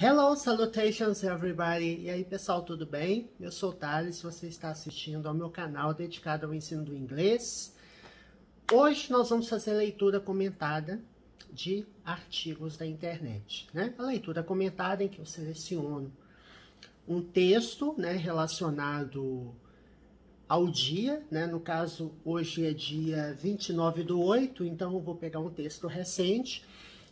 Hello, salutations everybody! E aí pessoal, tudo bem? Eu sou o Thales, você está assistindo ao meu canal dedicado ao ensino do inglês. Hoje nós vamos fazer leitura comentada de artigos da internet, né? A leitura comentada em que eu seleciono um texto, né, relacionado ao dia, né? No caso, hoje é dia 29/8, então eu vou pegar um texto recente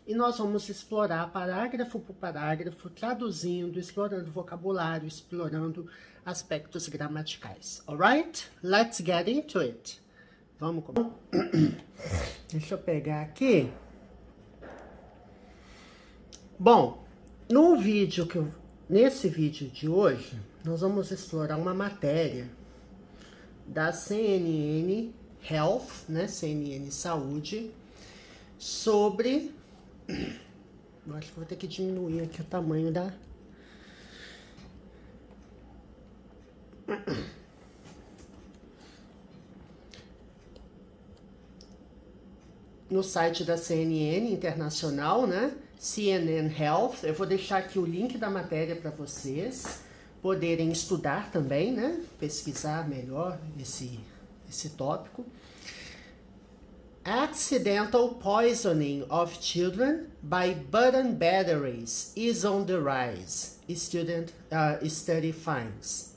e nós vamos explorar parágrafo por parágrafo, traduzindo, explorando vocabulário, explorando aspectos gramaticais. Alright? Let's get into it. Vamos começar. Deixa eu pegar aqui. Bom, nesse vídeo de hoje, nós vamos explorar uma matéria da CNN Health, né? CNN Saúde, sobre... Eu acho que vou ter que diminuir aqui o tamanho da... No site da CNN Internacional, né? CNN Health. Eu vou deixar aqui o link da matéria para vocês poderem estudar também, né? Pesquisar melhor esse tópico. Accidental poisoning of children by button batteries is on the rise, study finds.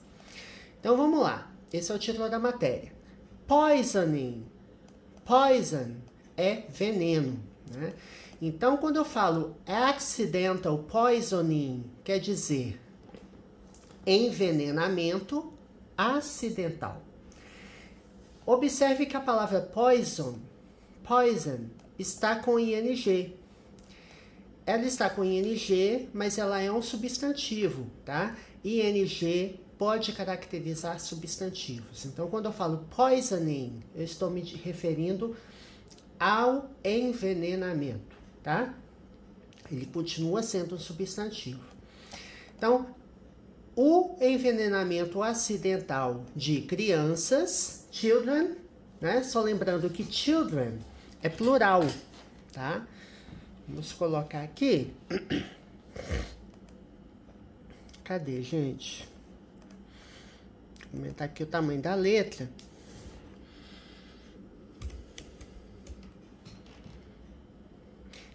Então vamos lá, esse é o título da matéria. Poisoning, poison é veneno, né? Então quando eu falo accidental poisoning, quer dizer envenenamento acidental. Observe que a palavra poison está com ing. Ela está com ing, mas ela é um substantivo, tá? Ing pode caracterizar substantivos. Então, quando eu falo poisoning, eu estou me referindo ao envenenamento, tá? Ele continua sendo um substantivo. Então, o envenenamento acidental de crianças, children, né? Só lembrando que children é plural, tá? Vamos colocar aqui. Cadê, gente? Vou aumentar aqui o tamanho da letra.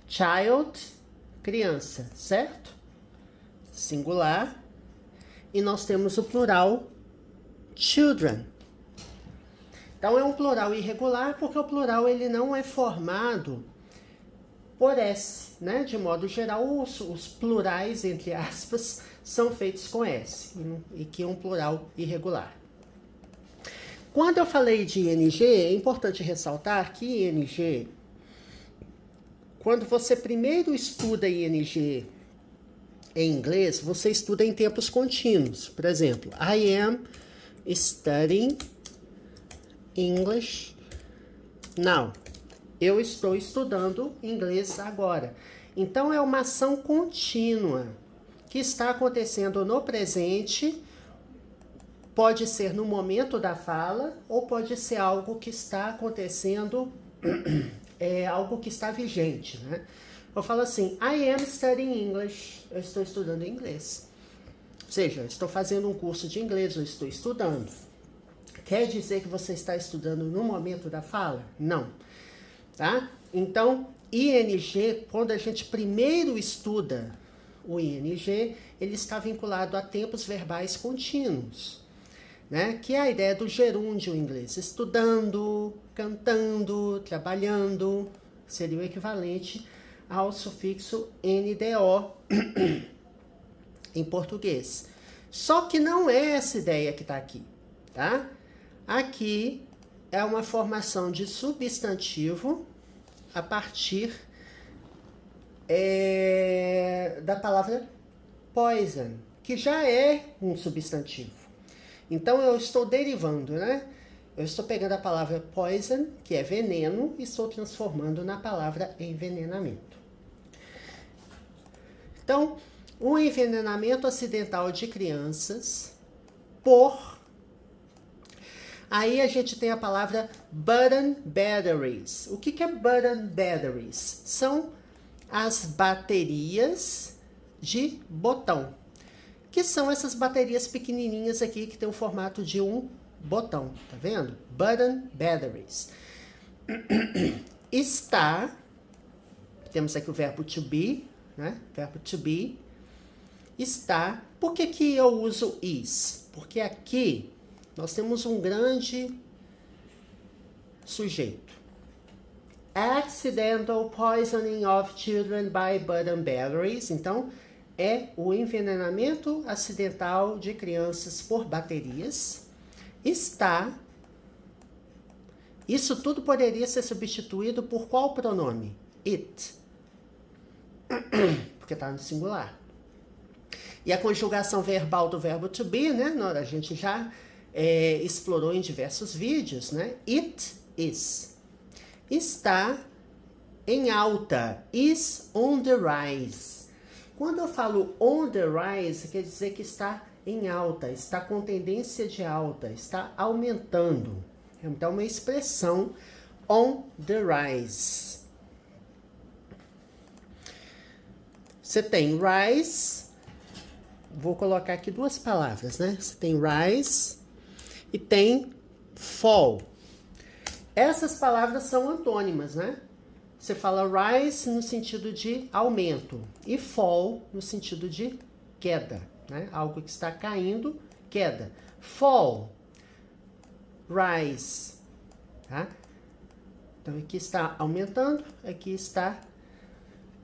Child, criança, certo? Singular. E nós temos o plural children. Então, é um plural irregular, porque o plural ele não é formado por S, né? De modo geral, os plurais, entre aspas, são feitos com S, e que é um plural irregular. Quando eu falei de ing, é importante ressaltar que ing, quando você primeiro estuda ing em inglês, você estuda em tempos contínuos. Por exemplo, I am studying English now. Eu estou estudando inglês agora. Então, é uma ação contínua que está acontecendo no presente. Pode ser no momento da fala ou pode ser algo que está acontecendo, algo que está vigente, né? Eu falo assim, I am studying English. Eu estou estudando inglês. Ou seja, eu estou fazendo um curso de inglês, eu estou estudando. Quer dizer que você está estudando no momento da fala? Não. Tá? Então, ing, quando a gente primeiro estuda o ing, ele está vinculado a tempos verbais contínuos, né? Que é a ideia do gerúndio em inglês. Estudando, cantando, trabalhando, seria o equivalente ao sufixo NDO em português. Só que não é essa ideia que está aqui, tá? Aqui é uma formação de substantivo a partir da palavra poison, que já é um substantivo. Então, eu estou derivando, né? Eu estou pegando a palavra poison, que é veneno, e estou transformando na palavra envenenamento. Então, o envenenamento acidental de crianças por... Aí a gente tem a palavra button batteries. O que é button batteries? São as baterias de botão, que são essas baterias pequenininhas aqui que tem o formato de um botão, tá vendo? Button batteries. Está, temos aqui o verbo to be, né? Verbo to be. Está. Por que que eu uso is? Porque aqui nós temos um grande sujeito. Accidental poisoning of children by button batteries. Então, é o envenenamento acidental de crianças por baterias. Está. Isso tudo poderia ser substituído por qual pronome? It. Porque está no singular. E a conjugação verbal do verbo to be, né? A gente já explorou em diversos vídeos, né? It is. Está em alta. Is on the rise. Quando eu falo on the rise, quer dizer que está em alta, está com tendência de alta, está aumentando. Então, uma expressão on the rise. Você tem rise, vou colocar aqui duas palavras, né? Você tem rise e tem fall. Essas palavras são antônimas, né? Você fala rise no sentido de aumento e fall no sentido de queda, né? Algo que está caindo, queda. Fall, rise, tá? Então, aqui está aumentando, aqui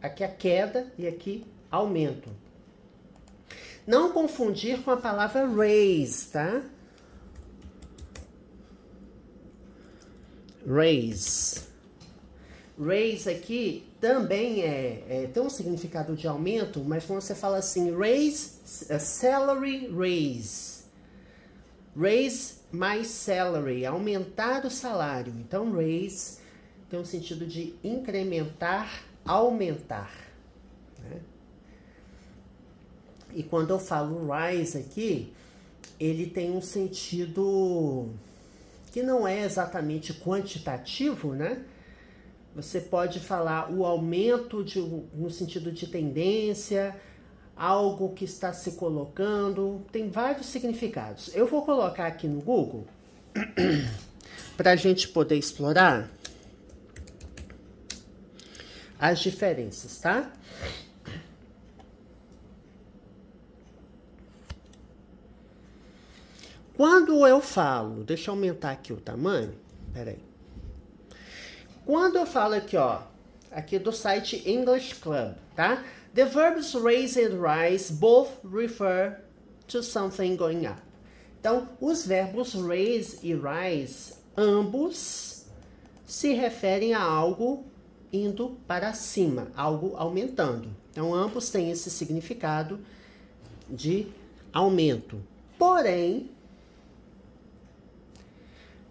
a queda e aqui aumento. Não confundir com a palavra raise, tá? Raise. Raise aqui também tem um significado de aumento, mas quando você fala assim, raise, salary raise. Raise my salary, aumentar o salário. Então, raise tem um sentido de incrementar, aumentar, né? E quando eu falo rise aqui, ele tem um sentido que não é exatamente quantitativo, né? Você pode falar o aumento no sentido de tendência, algo que está se colocando, tem vários significados. Eu vou colocar aqui no Google para a gente poder explorar as diferenças, tá? Quando eu falo, deixa eu aumentar aqui o tamanho, peraí. Quando eu falo aqui, ó, aqui do site English Club, tá? The verbs raise and rise both refer to something going up. Então, os verbos raise e rise, ambos se referem a algo indo para cima, algo aumentando. Então, ambos têm esse significado de aumento. Porém,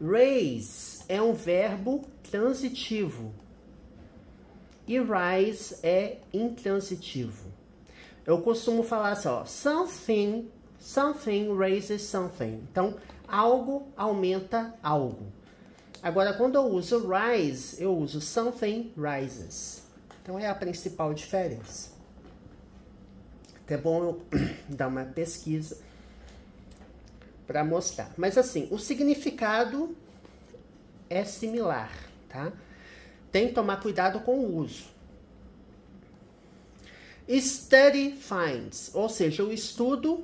raise é um verbo transitivo e rise é intransitivo. Eu costumo falar assim, ó, something raises something. Então, algo aumenta algo. Agora, quando eu uso rise, eu uso something rises. Então, é a principal diferença. Até bom eu dar uma pesquisa para mostrar. Mas assim, o significado é similar, tá? Tem que tomar cuidado com o uso. Study finds, ou seja, o estudo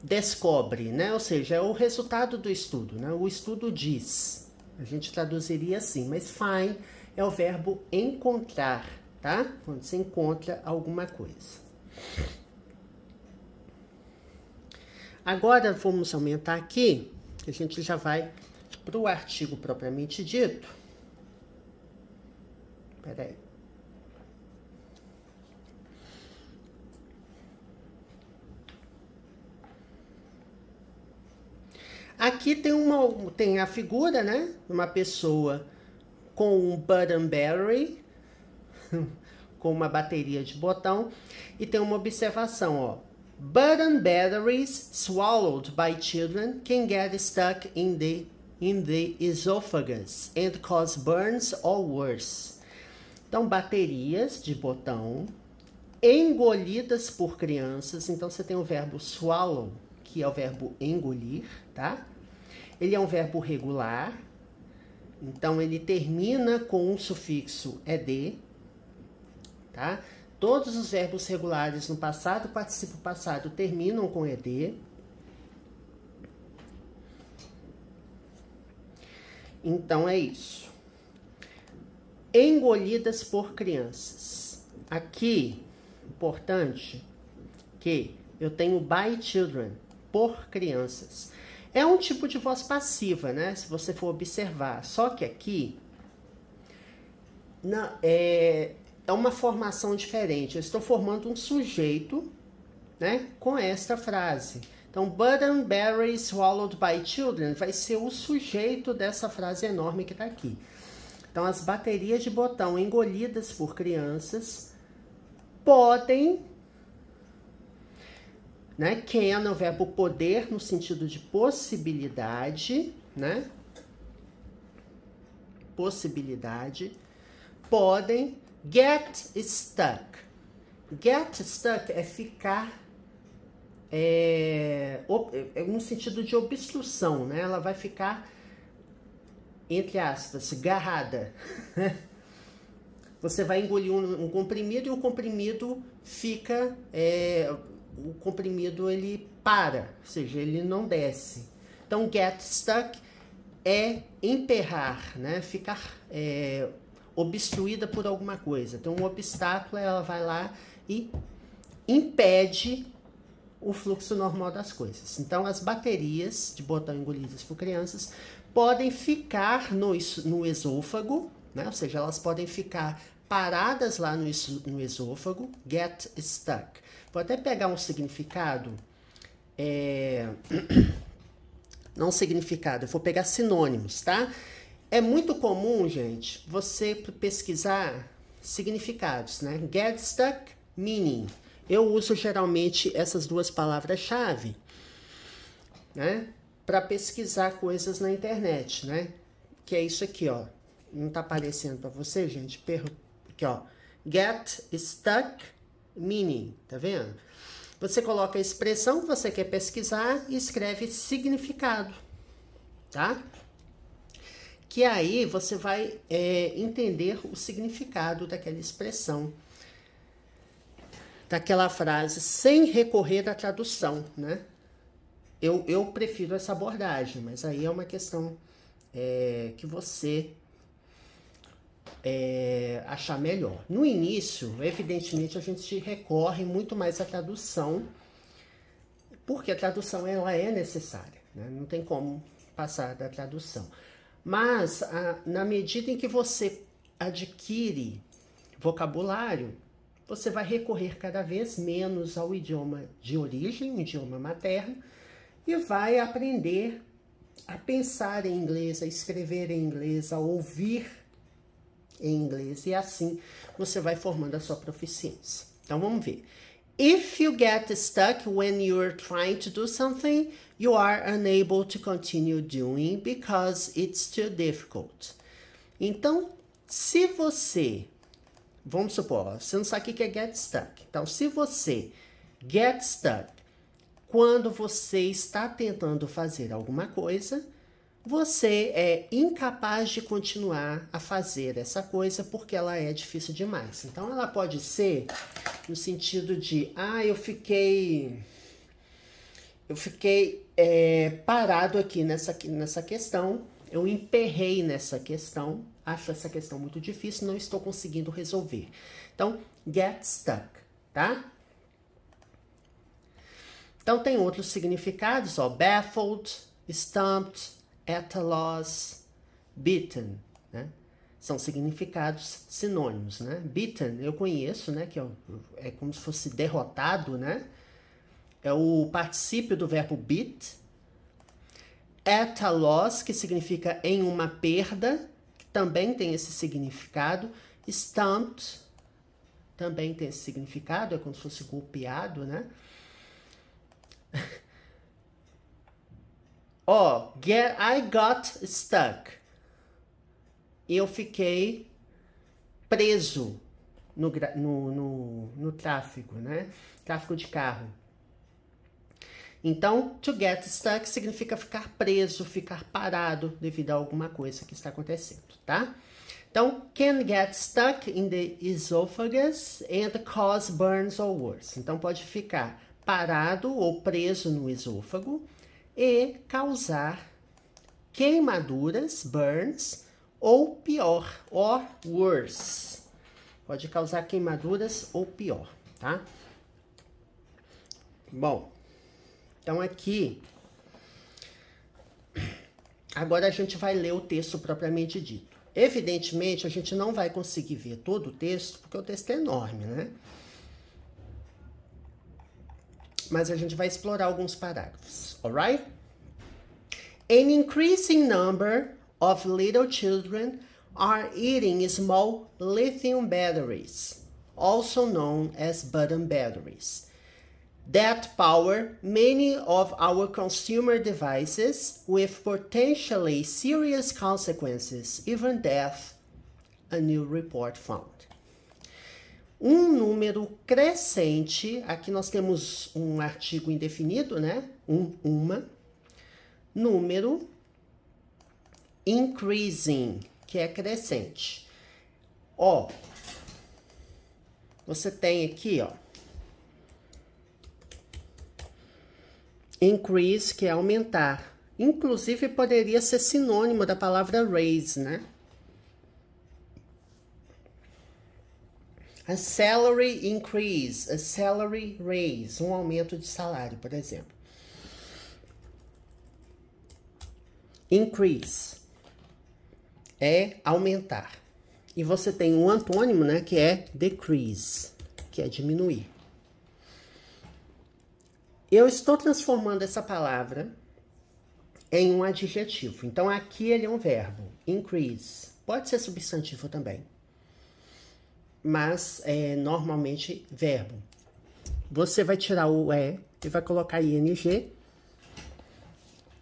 descobre, né? Ou seja, é o resultado do estudo, né? O estudo diz. A gente traduziria assim, mas find é o verbo encontrar, tá? Quando você encontra alguma coisa. Agora, vamos aumentar aqui, que a gente já vai para o artigo propriamente dito. Espera aí. Aqui tem a figura, né? Uma pessoa com um button battery, com uma bateria de botão, e tem uma observação, ó. Button batteries swallowed by children can get stuck in the esophagus and cause burns or worse. Então, baterias de botão engolidas por crianças. Então, você tem o verbo swallow, que é o verbo engolir, tá? Ele é um verbo regular. Então, ele termina com um sufixo ed, tá? Todos os verbos regulares no passado, participo passado, terminam com ed. Então, é isso. Engolidas por crianças. Aqui, importante, que eu tenho by children, por crianças. É um tipo de voz passiva, né? Se você for observar. Só que aqui é uma formação diferente. Eu estou formando um sujeito, né, com esta frase. Então, button berries swallowed by children vai ser o sujeito dessa frase enorme que está aqui. Então, as baterias de botão engolidas por crianças podem, né? Can é o verbo poder no sentido de possibilidade, né? Possibilidade. Podem get stuck. Get stuck é ficar no sentido de obstrução, né? Ela vai ficar, entre aspas, garrada. Você vai engolir um comprimido e o comprimido fica... o comprimido ele para, ou seja, ele não desce. Então, get stuck é emperrar, né? Ficar obstruída por alguma coisa. Então, um obstáculo, ela vai lá e impede o fluxo normal das coisas. Então, as baterias de botão engolidas por crianças podem ficar no esôfago, né? Ou seja, elas podem ficar paradas lá no esôfago, get stuck. Vou até pegar um significado, não significado, eu vou pegar sinônimos, tá? É muito comum, gente, você pesquisar significados, né? Get stuck, meaning. Eu uso geralmente essas duas palavras-chave, né? Para pesquisar coisas na internet, né? Que é isso aqui, ó. Não tá aparecendo para você, gente? Aqui, ó. Get stuck, meaning, tá vendo? Você coloca a expressão que você quer pesquisar e escreve significado, tá? Que aí você vai entender o significado daquela expressão, daquela frase, sem recorrer à tradução, né? Eu prefiro essa abordagem, mas aí é uma questão que você achar melhor. No início, evidentemente, a gente recorre muito mais à tradução, porque a tradução ela é necessária, né? Não tem como passar da tradução. Mas, na medida em que você adquire vocabulário, você vai recorrer cada vez menos ao idioma de origem, o idioma materno, e vai aprender a pensar em inglês, a escrever em inglês, a ouvir em inglês, e assim você vai formando a sua proficiência. Então, vamos ver. If you get stuck when you're trying to do something, you are unable to continue doing because it's too difficult. Então, se você, vamos supor, você não sabe o que é get stuck. Então, se você get stuck quando você está tentando fazer alguma coisa, você é incapaz de continuar a fazer essa coisa porque ela é difícil demais. Então, ela pode ser no sentido de, eu fiquei parado aqui nessa questão, eu emperrei nessa questão, acho essa questão muito difícil, não estou conseguindo resolver. Então, get stuck, tá? Então, tem outros significados, ó, baffled, stumped, at a loss, beaten, né? São significados sinônimos, né? Beaten, eu conheço, né? Que é como se fosse derrotado, né? É o particípio do verbo beat. At a loss, que significa em uma perda, que também tem esse significado. Stumped, também tem esse significado, é como se fosse golpeado, né? I got stuck. Eu fiquei preso. no tráfego, né? Tráfego de carro. Então, to get stuck significa ficar preso, ficar parado devido a alguma coisa que está acontecendo, tá? Então, can get stuck in the esophagus and cause burns or worse. Então, pode ficar parado ou preso no esôfago e causar queimaduras, burns, ou pior, or worse. Pode causar queimaduras ou pior, tá? Bom, então aqui, agora a gente vai ler o texto propriamente dito. Evidentemente, a gente não vai conseguir ver todo o texto, porque o texto é enorme, né? Mas a gente vai explorar alguns parágrafos, alright? An increasing number of little children are eating small lithium batteries, also known as button batteries, that power many of our consumer devices with potentially serious consequences, even death, a new report found. Um número crescente, aqui nós temos um artigo indefinido, né? Uma. Número increasing, que é crescente. Ó, você tem aqui, ó, increase, que é aumentar. Inclusive, poderia ser sinônimo da palavra raise, né? A salary increase, a salary raise, um aumento de salário, por exemplo. Increase é aumentar. E você tem um antônimo, né, que é decrease, que é diminuir. Eu estou transformando essa palavra em um adjetivo. Então, aqui ele é um verbo, increase. Pode ser substantivo também, mas é normalmente verbo. Você vai tirar o e vai colocar ing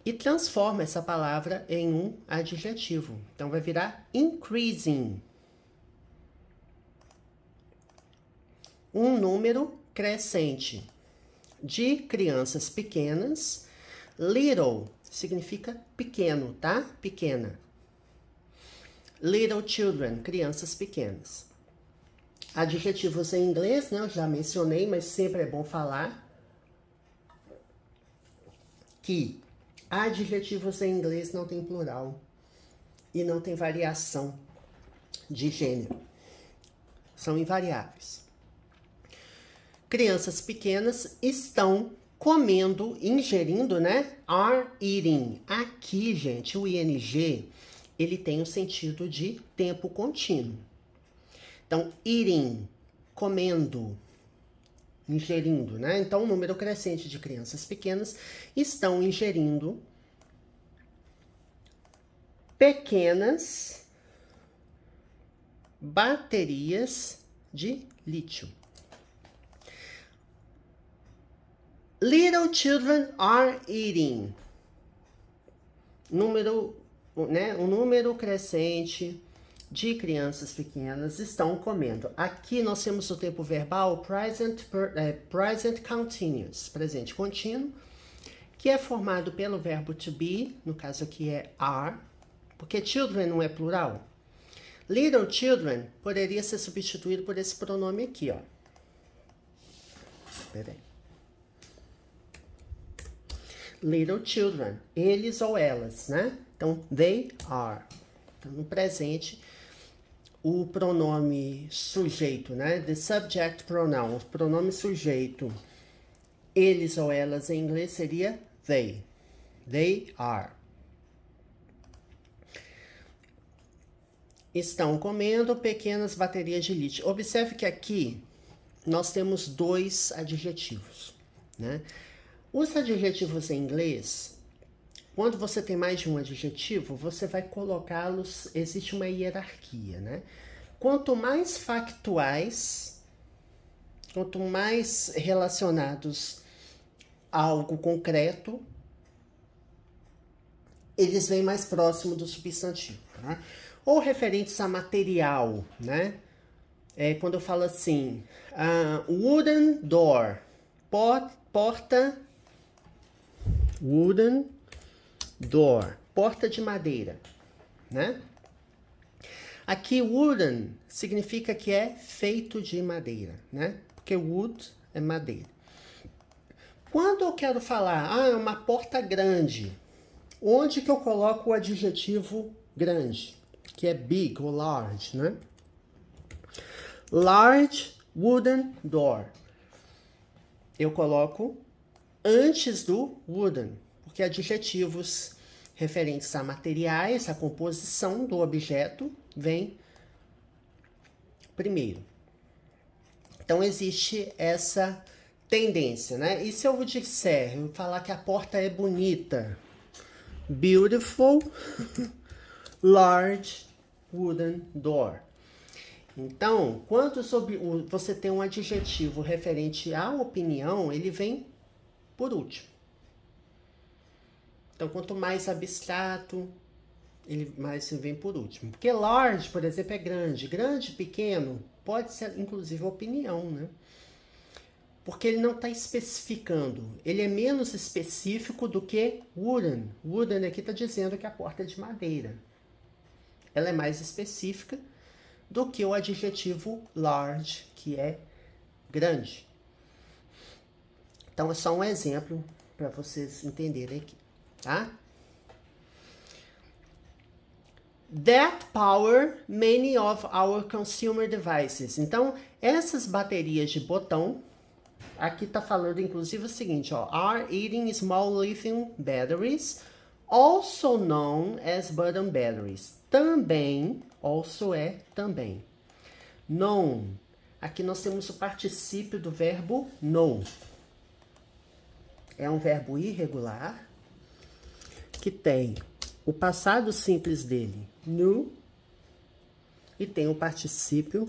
e transforma essa palavra em um adjetivo. Então, vai virar increasing. Um número crescente de crianças pequenas. Little significa pequeno, tá? Pequena. Little children, crianças pequenas. Adjetivos em inglês, né? Eu já mencionei, mas sempre é bom falar que adjetivos em inglês não tem plural e não tem variação de gênero. São invariáveis. Crianças pequenas estão comendo, ingerindo, né? Are eating. Aqui, gente, o ing, ele tem o sentido de tempo contínuo. Então, eating, comendo, ingerindo, né? Então, um número crescente de crianças pequenas estão ingerindo pequenas baterias de lítio. Little children are eating. Número, né? Um número crescente de crianças pequenas estão comendo. Aqui nós temos o tempo verbal present continuous, presente contínuo, que é formado pelo verbo to be, no caso aqui é are, porque children não é plural. Little children poderia ser substituído por esse pronome aqui, ó. Peraí. Little children, eles ou elas, né? Então, they are. Então, no presente, o pronome sujeito, né? The subject pronoun, o pronome sujeito, eles ou elas em inglês seria they. They are. Estão comendo pequenas baterias de lítio. Observe que aqui nós temos dois adjetivos, né? Os adjetivos em inglês, quando você tem mais de um adjetivo, você vai colocá-los, existe uma hierarquia, né? Quanto mais factuais, quanto mais relacionados a algo concreto, eles vêm mais próximo do substantivo, né? Ou referentes a material, né? quando eu falo assim, wooden door, porta, wooden door, porta de madeira, né? Aqui, wooden significa que é feito de madeira, né? Porque wood é madeira. Quando eu quero falar, é uma porta grande, onde que eu coloco o adjetivo grande? Que é big ou large, né? Large wooden door. Eu coloco antes do wooden, porque adjetivos referentes a materiais, a composição do objeto, vem primeiro. Então, existe essa tendência, né? E se eu disser, eu falar que a porta é bonita? Beautiful, large wooden door. Então, quando você tem um adjetivo referente à opinião, ele vem por último. Então, quanto mais abstrato, ele mais vem por último. Porque large, por exemplo, é grande. Grande, pequeno, pode ser inclusive opinião, né? Porque ele não está especificando. Ele é menos específico do que wooden. Wooden aqui está dizendo que a porta é de madeira. Ela é mais específica do que o adjetivo large, que é grande. Então, é só um exemplo para vocês entenderem aqui, tá? That power many of our consumer devices. Então, essas baterias de botão, aqui tá falando inclusive o seguinte, ó, are eating small lithium batteries, also known as button batteries. Também, also é também. Known. Aqui nós temos o particípio do verbo know. É um verbo irregular que tem o passado simples dele, knew, e tem o particípio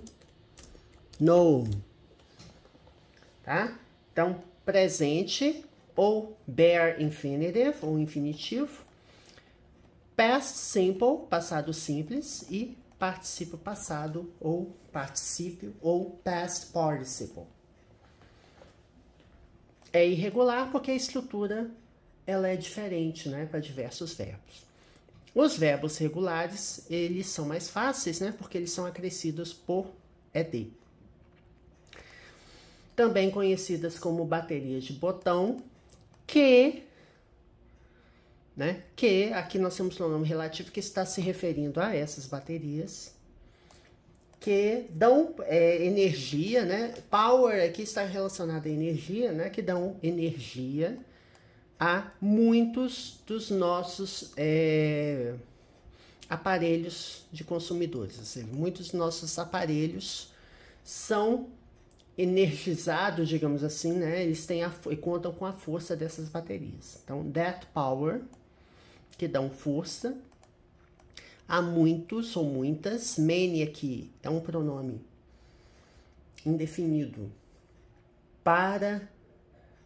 known, tá? Então, presente ou bare infinitive ou infinitivo, past simple, passado simples, e particípio passado ou particípio ou past participle. É irregular porque a estrutura ela é diferente, né, para diversos verbos. Os verbos regulares, eles são mais fáceis, né, porque eles são acrescidos por ed. Também conhecidas como baterias de botão, que, né, que aqui nós temos um nome relativo que está se referindo a essas baterias, que dão energia, né, power aqui está relacionado à energia, né, que dão energia a muitos dos nossos aparelhos de consumidores. Ou seja, muitos dos nossos aparelhos são energizados, digamos assim, né? Eles têm e contam com a força dessas baterias. Então, that power, que dão força a muitos ou muitas. Many aqui é um pronome indefinido para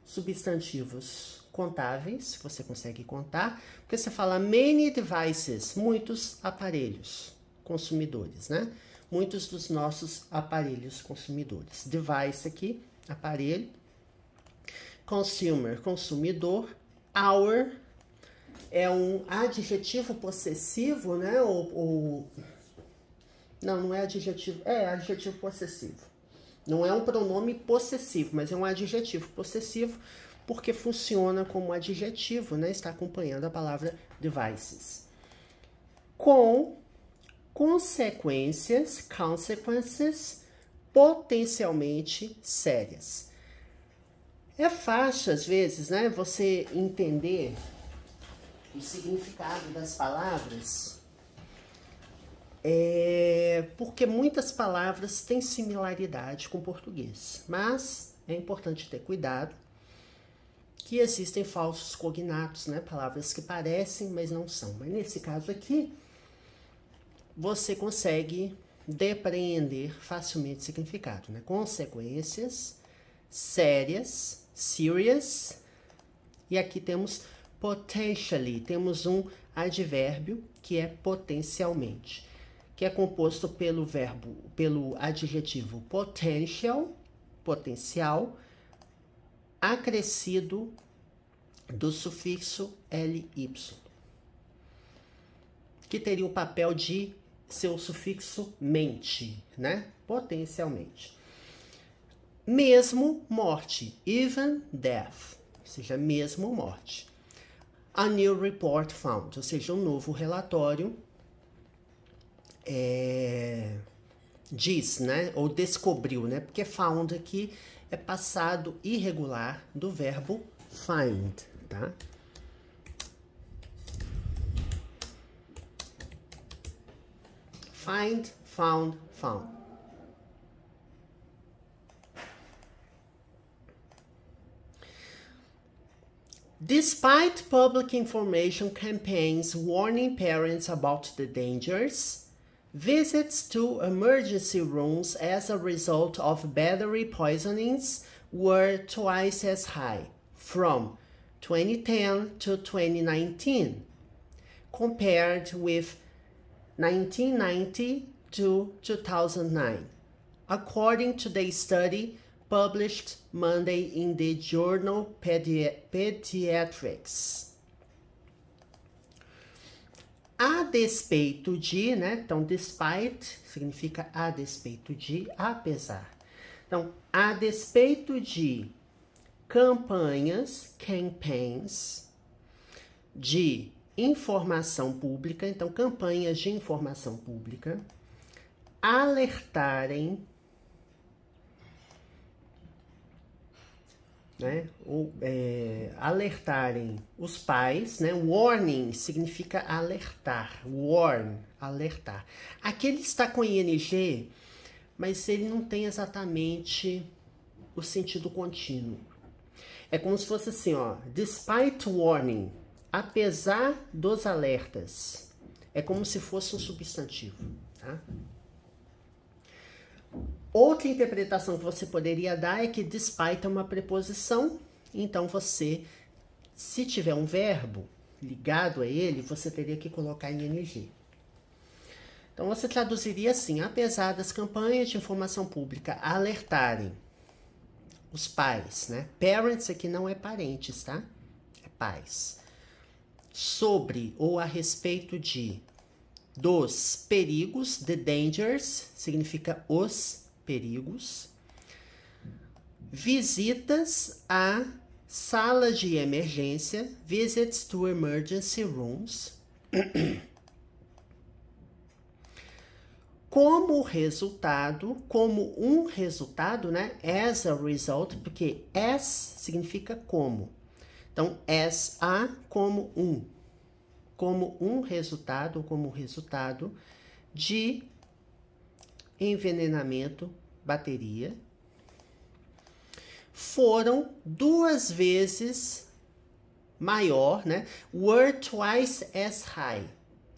substantivos contáveis, que você consegue contar, porque você fala many devices, muitos aparelhos consumidores, né? Muitos dos nossos aparelhos consumidores. Device aqui, aparelho. Consumer, consumidor. Our é um adjetivo possessivo, né? Não, não é adjetivo, é adjetivo possessivo. Não é um pronome possessivo, mas é um adjetivo possessivo, porque funciona como adjetivo, né? Está acompanhando a palavra devices. Com consequências potencialmente sérias. É fácil, às vezes, né? Você entender o significado das palavras, porque muitas palavras têm similaridade com o português, mas é importante ter cuidado que existem falsos cognatos, né? Palavras que parecem, mas não são. Mas nesse caso aqui, você consegue depreender facilmente o significado, né? Consequências sérias, serious, e aqui temos potentially, temos um advérbio que é potencialmente. que é composto pelo adjetivo potential, potencial, acrescido do sufixo ly, que teria o papel de ser o sufixo mente, né? Potencialmente. Mesmo morte, even death, ou seja, mesmo morte. A new report found, ou seja, um novo relatório diz, né? Ou descobriu, né? Porque found aqui é passado irregular do verbo find, tá? Find, found, found. Despite public information campaigns warning parents about the dangers, visits to emergency rooms as a result of battery poisonings were twice as high, from 2010 to 2019, compared with 1990 to 2009, according to the study published Monday in the journal Pediatrics. A despeito de, né? Então, despite significa a despeito de, apesar. Então, a despeito de campaigns, de informação pública, então, campanhas de informação pública, alertarem, né? Alertarem os pais, né? Warning significa alertar, warn, alertar. Aqui ele está com ing, mas ele não tem exatamente o sentido contínuo. É como se fosse assim, ó, despite warning, apesar dos alertas. É como se fosse um substantivo, tá? Outra interpretação que você poderia dar é que despite é uma preposição, então você, se tiver um verbo ligado a ele, você teria que colocar em ing. Então você traduziria assim: apesar das campanhas de informação pública alertarem os pais, né? Parents aqui não é parentes, tá? É pais. Sobre ou a respeito de dos perigos, the dangers, significa os perigos, visitas a salas de emergência, visits to emergency rooms, como um resultado, né? As a result, porque as significa como. Então, as a como um resultado, como resultado de envenenamento, bateria, foram 2 vezes maior, né? Were twice as high.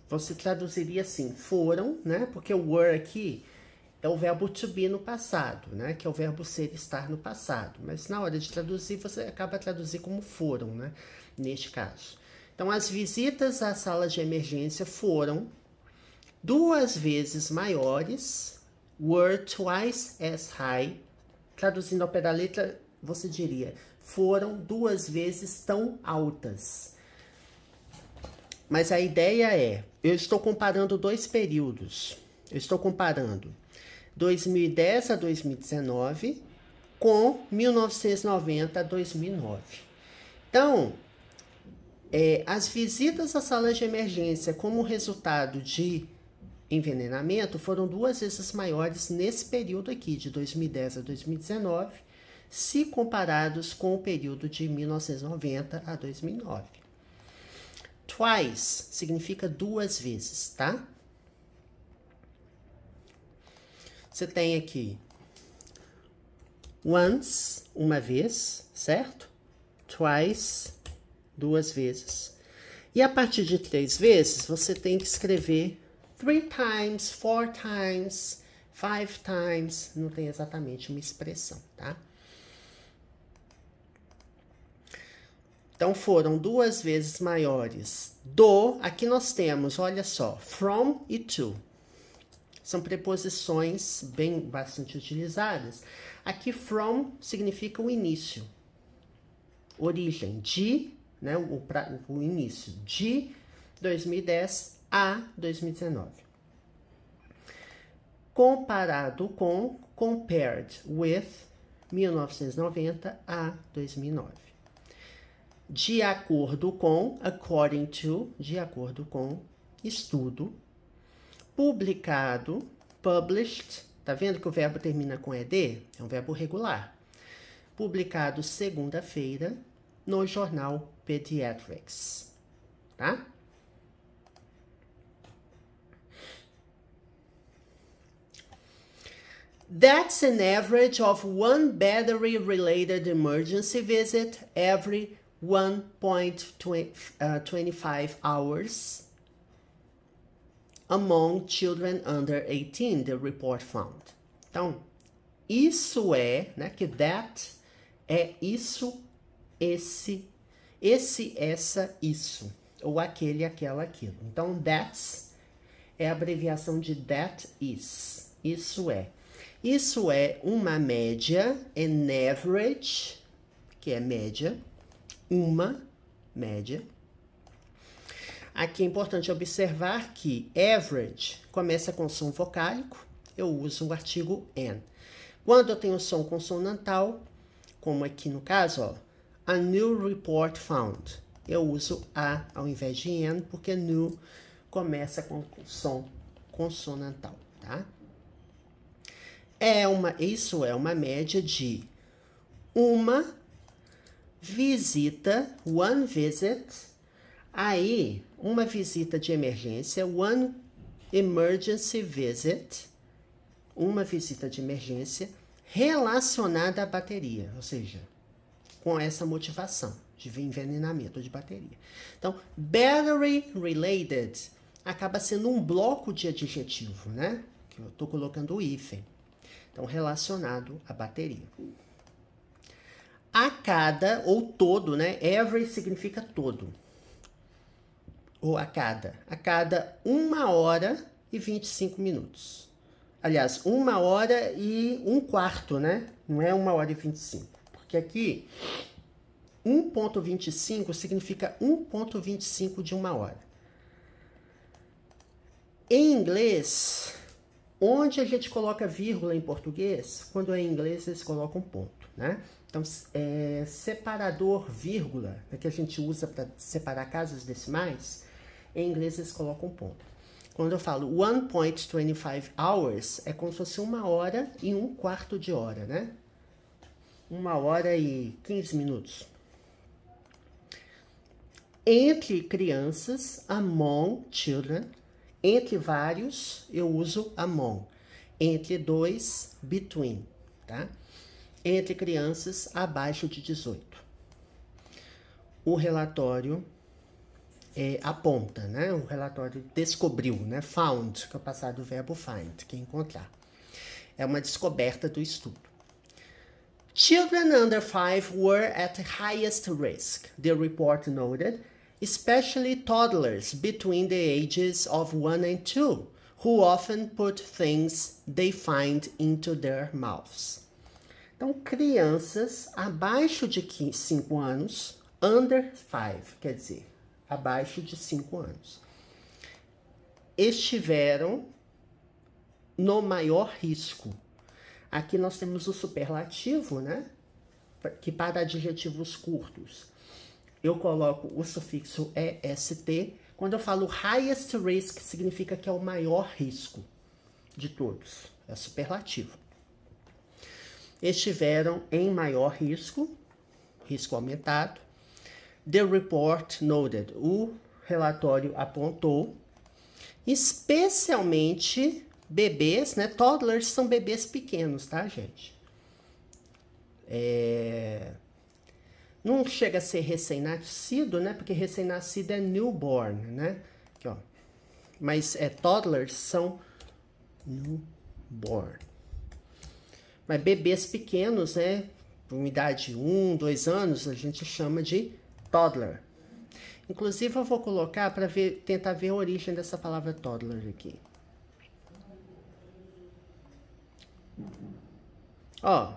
Você traduziria assim, foram, né? Porque o were aqui é o verbo to be no passado, né? Que é o verbo ser, estar no passado. Mas na hora de traduzir, você acaba traduzir como foram, né? Neste caso. Então, as visitas à sala de emergência foram 2 vezes maiores, were twice as high. Traduzindo ao pé da letra, você diria, foram 2 vezes tão altas. Mas a ideia é, eu estou comparando 2 períodos. Eu estou comparando 2010 a 2019 com 1990 a 2009. Então, as visitas às salas de emergência como resultado de envenenamento foram 2 vezes maiores nesse período aqui, de 2010 a 2019, se comparados com o período de 1990 a 2009. Twice significa 2 vezes, tá? Você tem aqui once, uma vez, certo? Twice, 2 vezes. E a partir de 3 vezes, você tem que escrever 3 times, 4 times, 5 times. Não tem exatamente uma expressão, tá? Então, foram 2 vezes maiores do... Aqui nós temos, olha só, from e to. São preposições bastante utilizadas. Aqui, from significa o início, origem, de, né, o início, de 2010 a 2019. Comparado com, compared with, 1990 a 2009. De acordo com, according to, de acordo com, estudo. Publicado, published, tá vendo que o verbo termina com ed? É um verbo regular. Publicado segunda-feira no jornal Pediatrics, tá? That's an average of one battery-related emergency visit every 1.25 hours among children under 18, the report found. Então, isso é, né, que that é isso, esse, essa, isso. Ou aquele, aquela, aquilo. Então, that's é a abreviação de that is. Isso é. Isso é uma média, an average, que é média, uma média. Aqui é importante observar que average começa com som vocálico, eu uso o artigo an. Quando eu tenho som consonantal, como aqui no caso, ó, a new report found, eu uso a ao invés de an, porque new começa com som consonantal, tá? Isso é uma média de uma visita, one visit. Aí, uma visita de emergência, one emergency visit, uma visita de emergência relacionada à bateria, ou seja, com essa motivação de envenenamento de bateria. Então, battery related acaba sendo um bloco de adjetivo, né? Que eu estou colocando o hífen. Então, relacionado à bateria. A cada, ou todo, né? Every significa todo. Ou a cada 1h e 25 minutos. Aliás, 1h e 1/4, né? Não é 1h e 25. Porque aqui, 1.25 significa 1.25 de 1 hora. Em inglês, onde a gente coloca vírgula em português, quando é em inglês eles colocam ponto, né? Então, separador, vírgula, né, que a gente usa para separar casas decimais, em inglês eles colocam ponto. Quando eu falo 1.25 hours, é como se fosse 1h e 1/4 de hora, né? 1h e 15 minutos. Entre crianças, among children. Entre vários, eu uso among. Entre dois, between, tá? Entre crianças abaixo de 18. O relatório aponta, né? O relatório descobriu, né? Found, que é o passado do verbo find, que é encontrar. É uma descoberta do estudo. Children under 5 were at highest risk, the report noted, especially toddlers between the ages of 1 and 2, who often put things they find into their mouths. Então, crianças abaixo de 5 anos, under 5, quer dizer, abaixo de 5 anos, estiveram no maior risco. Aqui nós temos o superlativo, né? Que para adjetivos curtos, eu coloco o sufixo est. Quando eu falo highest risk, significa que é o maior risco de todos. É superlativo. Estiveram em maior risco, risco aumentado. The report noted, o relatório apontou, especialmente bebês, né? Toddlers são bebês pequenos, tá, gente? Não chega a ser recém-nascido, né? Porque recém-nascido é newborn, né? Aqui, ó. Mas toddlers são newborn. Mas bebês pequenos, né? Com idade de 1, 2 anos, a gente chama de toddler. Inclusive, eu vou colocar para tentar ver a origem dessa palavra toddler aqui. Ó.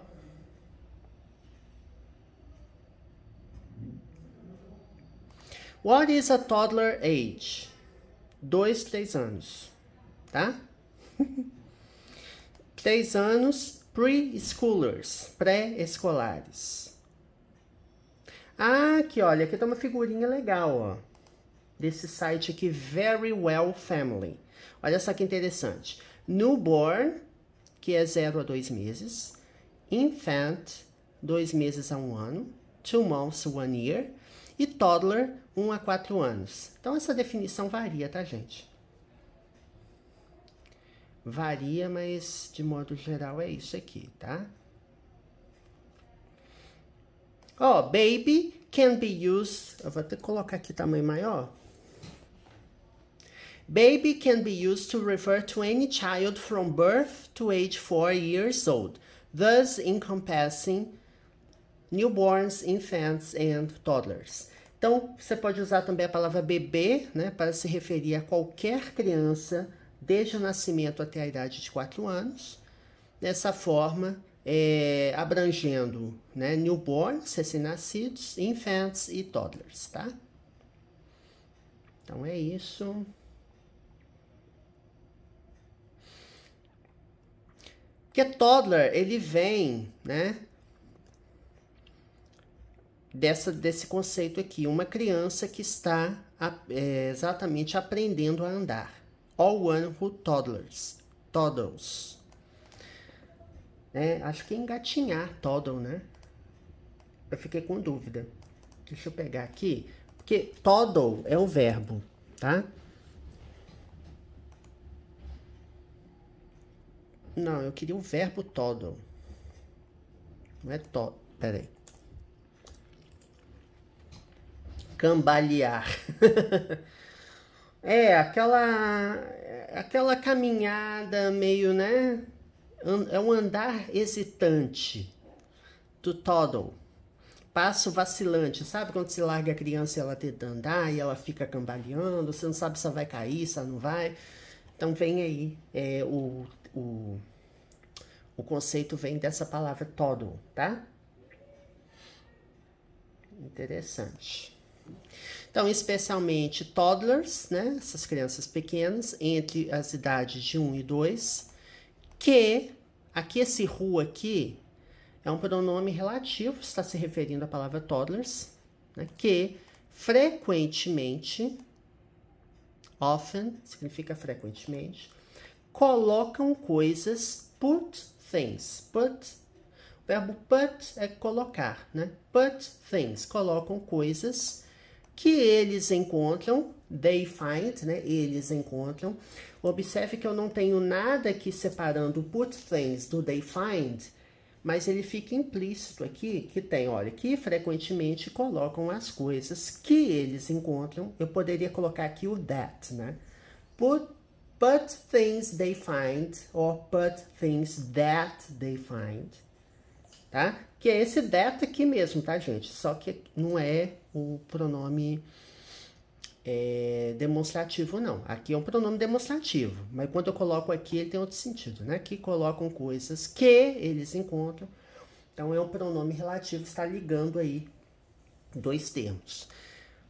What is a toddler age? 2, 3 anos, tá? 3 anos, preschoolers, pré-escolares. Ah, aqui, olha, aqui tá uma figurinha legal, ó. Desse site aqui, Very Well Family. Olha só que interessante. Newborn, que é 0 a 2 meses. Infant, 2 meses a 1 ano. 2 months, 1 year. E toddler, 1 a 4 anos. Então, essa definição varia, tá, gente? Varia, mas de modo geral é isso aqui, tá? Ó, baby can be used... Eu vou até colocar aqui tamanho maior. Baby can be used to refer to any child from birth to age 4 years old, thus encompassing newborns, infants and toddlers. Então, você pode usar também a palavra bebê, né, para se referir a qualquer criança desde o nascimento até a idade de 4 anos. Dessa forma, abrangendo, né, newborns, recém-nascidos, infants e toddlers, tá? Então, é isso. Porque toddler, ele vem, né, desse conceito aqui, uma criança que está exatamente aprendendo a andar. All one who toddles. Acho que é engatinhar, toddle, né? Eu fiquei com dúvida. Deixa eu pegar aqui, porque toddle é o verbo, tá? Não, eu queria o verbo toddle. Não é toddle, peraí. Cambalear. aquela caminhada meio, né? É um andar hesitante. To toddle. Passo vacilante. Sabe quando você larga a criança e ela tenta andar e ela fica cambaleando? Você não sabe se ela vai cair, se ela não vai. Então vem aí o conceito vem dessa palavra toddle, tá? Interessante. Então, especialmente toddlers, né? Essas crianças pequenas, entre as idades de 1 e 2, que, aqui esse who aqui, é um pronome relativo, está se referindo à palavra toddlers, né? Que frequentemente, often, significa frequentemente, colocam coisas, put things, o verbo put é colocar, né? Put things, colocam coisas que eles encontram, they find, né? Eles encontram. Observe que eu não tenho nada aqui separando put things do they find, mas ele fica implícito aqui, que tem, olha, que frequentemente colocam as coisas que eles encontram. Eu poderia colocar aqui o that, né? Put things they find, or put things that they find, tá? Que é esse that aqui mesmo, tá, gente? Só que não é o pronome demonstrativo, não. Aqui é um pronome demonstrativo, mas quando eu coloco aqui, ele tem outro sentido, né? Que colocam coisas que eles encontram. Então, é um pronome relativo, está ligando aí 2 termos.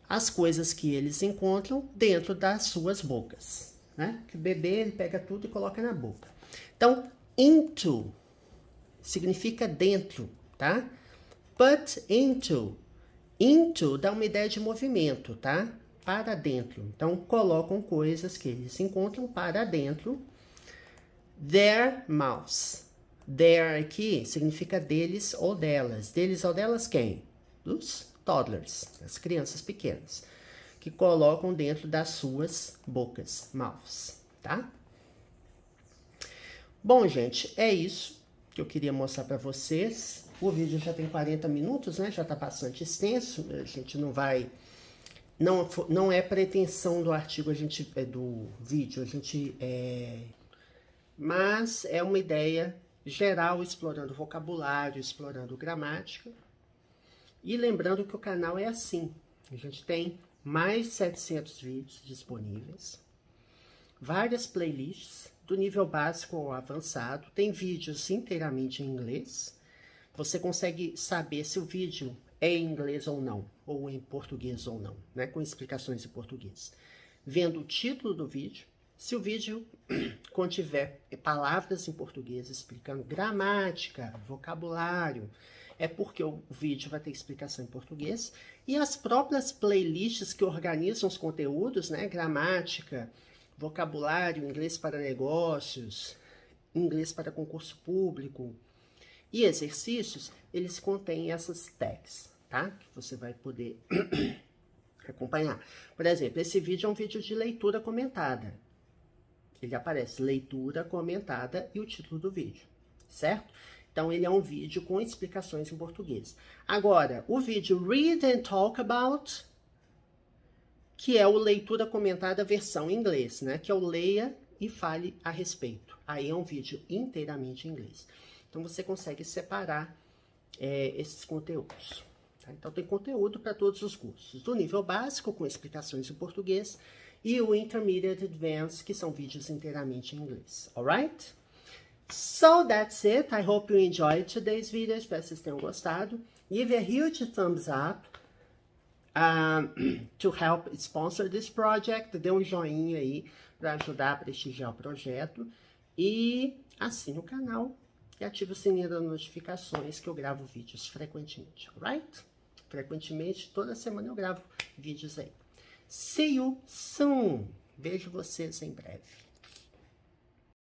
As coisas que eles encontram dentro das suas bocas, né? Que o bebê, ele pega tudo e coloca na boca. Então, into significa dentro, tá? Put into. Into dá uma ideia de movimento, tá? Para dentro. Então, colocam coisas que eles encontram para dentro. Their mouths. Their aqui significa deles ou delas. Deles ou delas quem? Os toddlers, as crianças pequenas, que colocam dentro das suas bocas, mouths, tá? Bom, gente, é isso que eu queria mostrar para vocês. O vídeo já tem 40 minutos, né? Já tá bastante extenso. A gente não vai... Não é pretensão do artigo, do vídeo, mas é uma ideia geral, explorando vocabulário, explorando gramática. E lembrando que o canal é assim. A gente tem mais 700 vídeos disponíveis, várias playlists, do nível básico ao avançado. Tem vídeos inteiramente em inglês. Você consegue saber se o vídeo é em inglês ou não, ou em português ou não, né? Com explicações em português. Vendo o título do vídeo, se o vídeo contiver palavras em português explicando gramática, vocabulário, é porque o vídeo vai ter explicação em português. E as próprias playlists que organizam os conteúdos, né? Gramática, vocabulário, inglês para negócios, inglês para concurso público e exercícios, eles contêm essas tags, tá? Que você vai poder acompanhar. Por exemplo, esse vídeo é um vídeo de leitura comentada. Ele aparece leitura comentada e o título do vídeo, certo? Então, ele é um vídeo com explicações em português. Agora, o vídeo Read and Talk About, que é o leitura comentada versão em inglês, né? Que é o leia e fale a respeito. Aí é um vídeo inteiramente em inglês. Então, você consegue separar esses conteúdos. Tá? Então, tem conteúdo para todos os cursos. Do nível básico, com explicações em português, e o Intermediate Advanced, que são vídeos inteiramente em inglês. Alright? So, that's it. I hope you enjoyed today's video. Espero que vocês tenham gostado. Give a huge thumbs up to help sponsor this project. Dê um joinha aí para ajudar a prestigiar o projeto. E assine o canal e ative o sininho das notificações, que eu gravo vídeos frequentemente, alright? Frequentemente, toda semana eu gravo vídeos aí. See you soon! Vejo vocês em breve.